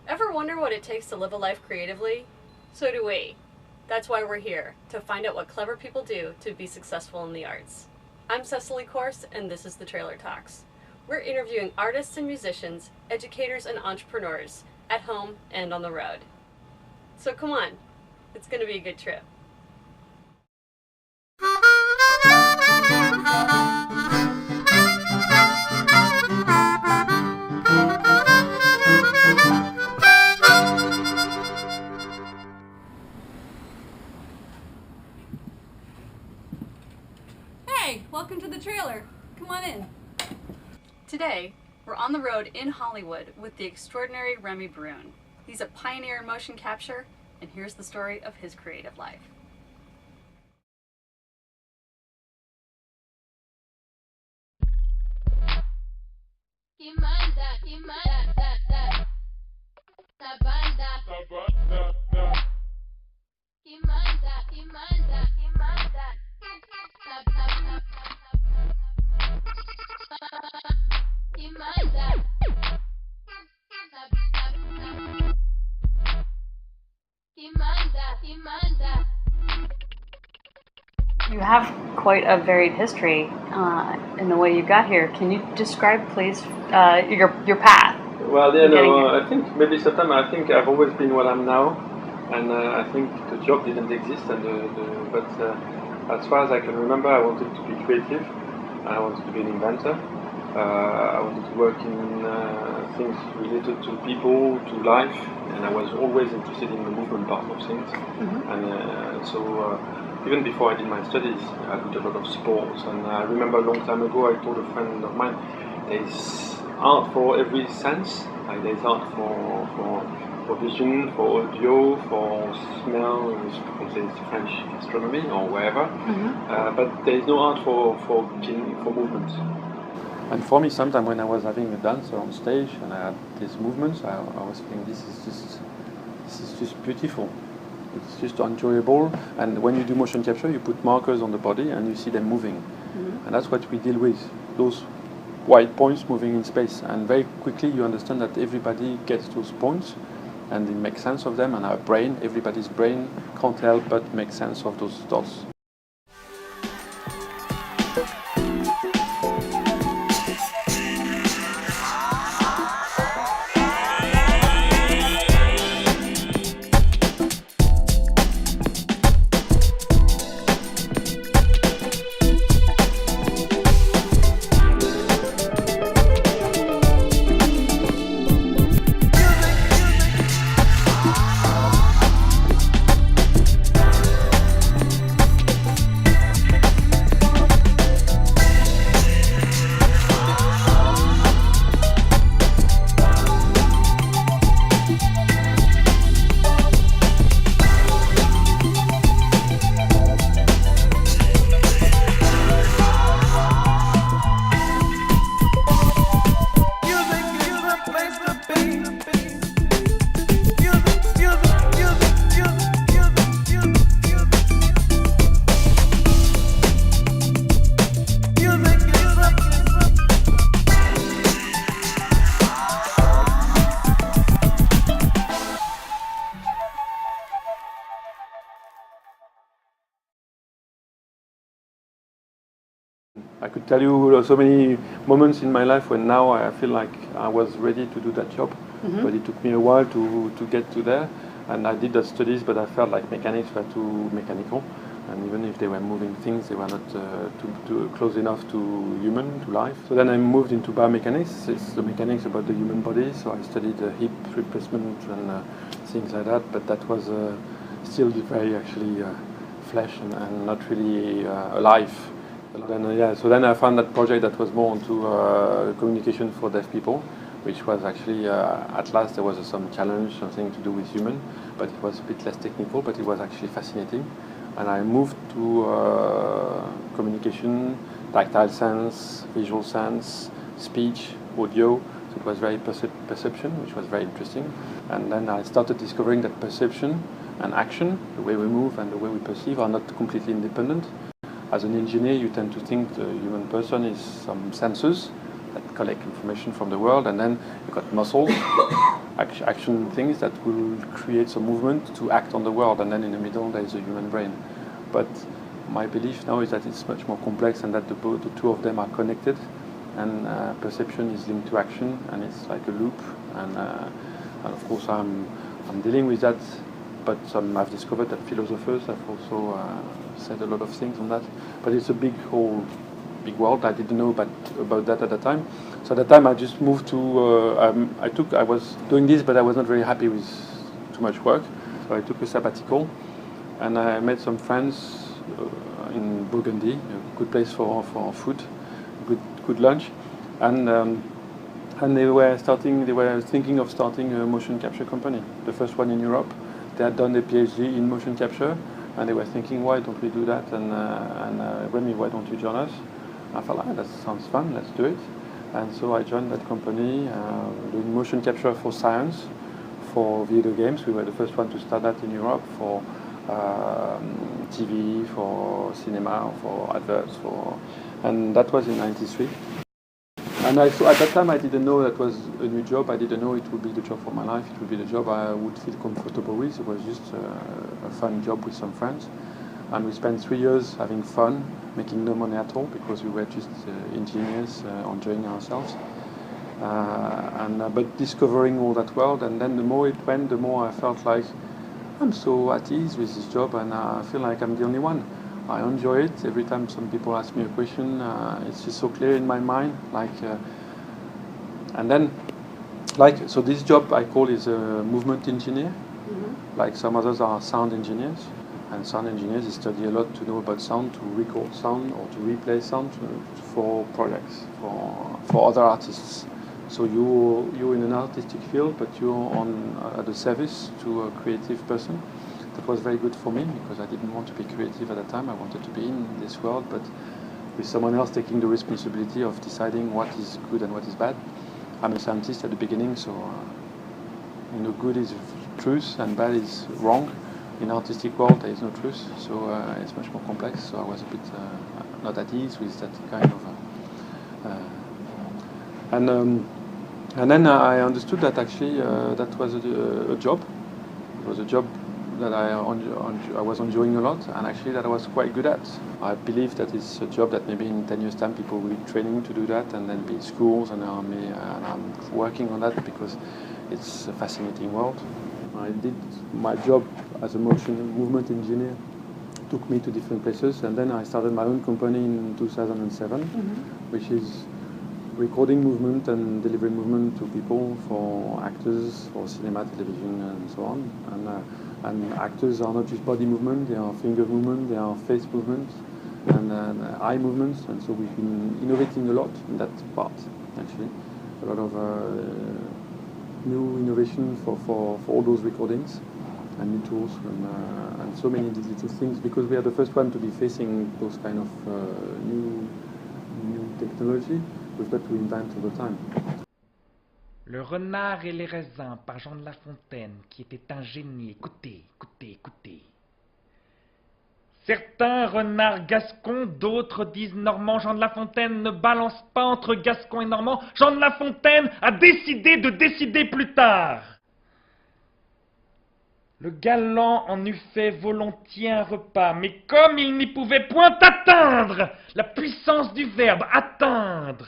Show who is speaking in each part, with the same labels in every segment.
Speaker 1: Ever wonder what it takes to live a life creatively? So do we. That's why we're here, to find out what clever people do to be successful in the arts. I'm Cecily Korst, and this is the Trailer Talks. We're interviewing artists and musicians, educators and entrepreneurs, at home and on the road. So come on, it's going to be a good trip. Hey, welcome to the trailer. Come on in. Today, we're on the road in Hollywood with the extraordinary Rémi Brun. He's a pioneer in motion capture, and here's the story of his creative life. You have quite a varied history in the way you got here. Can you describe, please, your path?
Speaker 2: Well, yeah, no, I think maybe sometimes I've always been what I'm now, and I think the job didn't exist, but as far as I can remember, I wanted to be creative, I wanted to be an inventor, I wanted to work in things related to people, to life, and I was always interested in the movement part of things, and so even before I did my studies, I did a lot of sports, and I remember a long time ago I told a friend of mine, there's art for every sense. Like there's art for vision, for audio, for smell, you can say it's French gastronomy or wherever. But there is no art for movement. And for me, sometimes when I was having a dancer on stage and I had these movements, I was thinking this is just beautiful. It's just enjoyable. And when you do motion capture, you put markers on the body and you see them moving. And that's what we deal with. Those white points moving in space, and very quickly you understand that everybody gets those points and it makes sense of them, and our brain, everybody's brain can't help but make sense of those dots. I could tell you so many moments in my life when now I feel like I was ready to do that job, but it took me a while to get to there, and I did the studies, but I felt like mechanics were too mechanical, and even if they were moving things, they were not too close enough to human, to life. So then I moved into biomechanics. It's the mechanics about the human body, so I studied hip replacement and things like that, but that was still very actually flesh and not really alive. So then I found that project that was more into communication for deaf people, which was actually, at last there was some challenge, something to do with human, but it was a bit less technical, but it was actually fascinating. And I moved to communication, tactile sense, visual sense, speech, audio, so it was very perception, which was very interesting. And then I started discovering that perception and action, the way we move and the way we perceive, are not completely independent. As an engineer, you tend to think the human person is some sensors that collect information from the world, and then you've got muscles, action things that will create some movement to act on the world, and then in the middle there is a human brain. But my belief now is that it's much more complex and that the two of them are connected, and perception is linked to action, and it's like a loop. And of course I'm dealing with that, but I've discovered that philosophers have also said a lot of things on that. But it's a big world. I didn't know about that at the time. So at the time I just moved to, I was doing this, but I was not very happy with too much work. So I took a sabbatical, and I met some friends in Burgundy, a good place for food, good lunch, and they were thinking of starting a motion capture company, the first one in Europe. They had done a PhD in motion capture, and they were thinking, why don't we do that? And Remi, why don't you join us? I thought, that sounds fun, let's do it. And so I joined that company, doing motion capture for science, for video games. We were the first one to start that in Europe, for TV, for cinema, for adverts, and that was in '93. And at that time I didn't know that was a new job. I didn't know it would be the job for my life. It would be the job I would feel comfortable with. It was just a fun job with some friends. And we spent 3 years having fun, making no money at all, because we were just engineers enjoying ourselves. But discovering all that world, and then the more it went, the more I felt like I'm so at ease with this job, and I feel like I'm the only one. I enjoy it. Every time some people ask me a question, it's just so clear in my mind. And then, so this job I call is a movement engineer. Mm-hmm. Like some others are sound engineers. And sound engineers, they study a lot to know about sound, to record sound or to replay sound for projects, for other artists. So you're in an artistic field, but you're at the service to a creative person. That was very good for me, because I didn't want to be creative at the time. I wanted to be in this world, but with someone else taking the responsibility of deciding what is good and what is bad. I'm a scientist at the beginning, so good is truth and bad is wrong. In artistic world, there is no truth, so it's much more complex. So I was a bit not at ease with that kind of. And then I understood that actually that was a job. It was a job that I was enjoying a lot, and actually that I was quite good at. I believe that it's a job that maybe in 10 years' time people will be training to do that, and then be in schools, and I'm working on that because it's a fascinating world. I did my job as a movement engineer, took me to different places, and then I started my own company in 2007, mm-hmm. which is recording movement and delivering movement to people, for actors, for cinema, television, and so on. And actors are not just body movement; they are finger movement, they are face movement, and eye movements. And so we've been innovating a lot in that part. Actually, a lot of new innovation for all those recordings, and new tools, and so many digital things, because we are the first one to be facing those kind of new technology. We've got to invent all the time.
Speaker 3: Le renard et les raisins par Jean de La Fontaine, qui était un génie. Écoutez, écoutez, écoutez. Certains renards gascons, d'autres disent normands. Jean de La Fontaine ne balance pas entre gascon et normand. Jean de La Fontaine a décidé de décider plus tard. Le galant en eût fait volontiers un repas, mais comme il n'y pouvait point atteindre la puissance du verbe atteindre,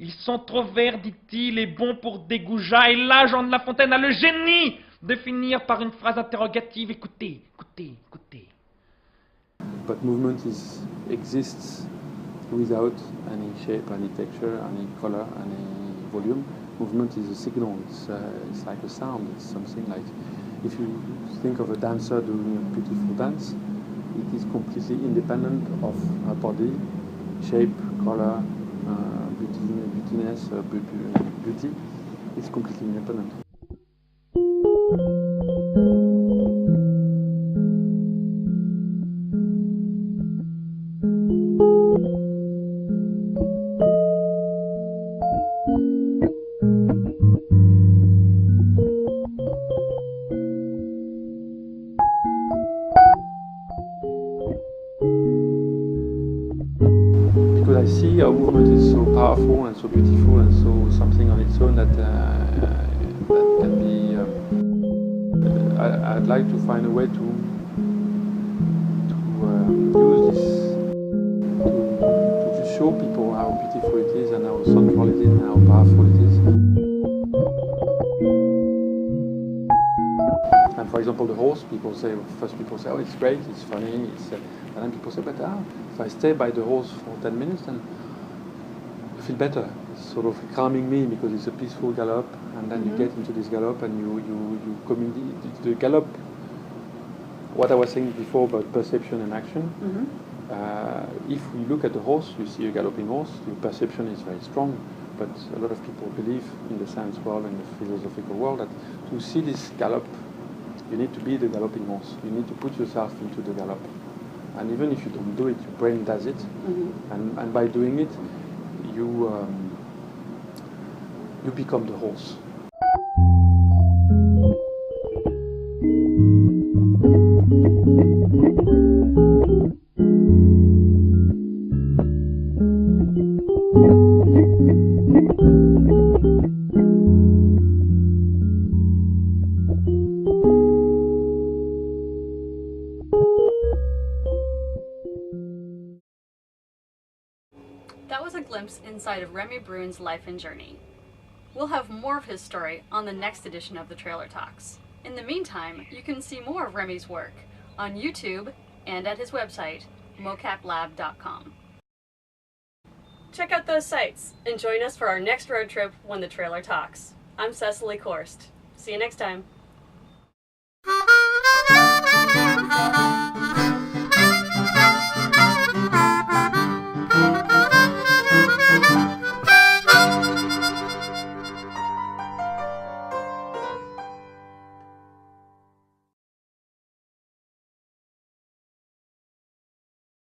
Speaker 3: ils sont trop verts, dit-il, et bons pour des goujats. Et là, Jean de La Fontaine a le génie de finir par une phrase interrogative. Écoutez, écoutez, écoutez.
Speaker 2: But movement exists without any shape, any texture, any color, any volume. Movement is a signal. It's like a sound. It's something like, if you think of a dancer doing a beautiful dance, it is completely independent of her body, shape, color, beautiness, beauty. It's completely independent. Because I see our movement is so powerful and so beautiful and so something on its own that can be I'd like to find a way to use this to just show people how beautiful it is and how central it is and how powerful it is. And for example, the horse, people say, oh, it's great, it's funny, and then people say, but if I stay by the horse for 10 minutes, then I feel better. It's sort of calming me because it's a peaceful gallop, and then you get into this gallop and you communicate. The gallop, what I was saying before about perception and action, if you look at the horse, you see a galloping horse, your perception is very strong, but a lot of people believe in the science world and the philosophical world that to see this gallop, you need to be the galloping horse. You need to put yourself into the gallop. And even if you don't do it, your brain does it. And by doing it, you become the horse.
Speaker 1: That was a glimpse inside of Rémi Brun's life and journey. We'll have more of his story on the next edition of the Trailer Talks. In the meantime, you can see more of Rémi's work on YouTube and at his website, MocapLab.com. Check out those sites and join us for our next road trip when the Trailer Talks. I'm Cecily Korst. See you next time.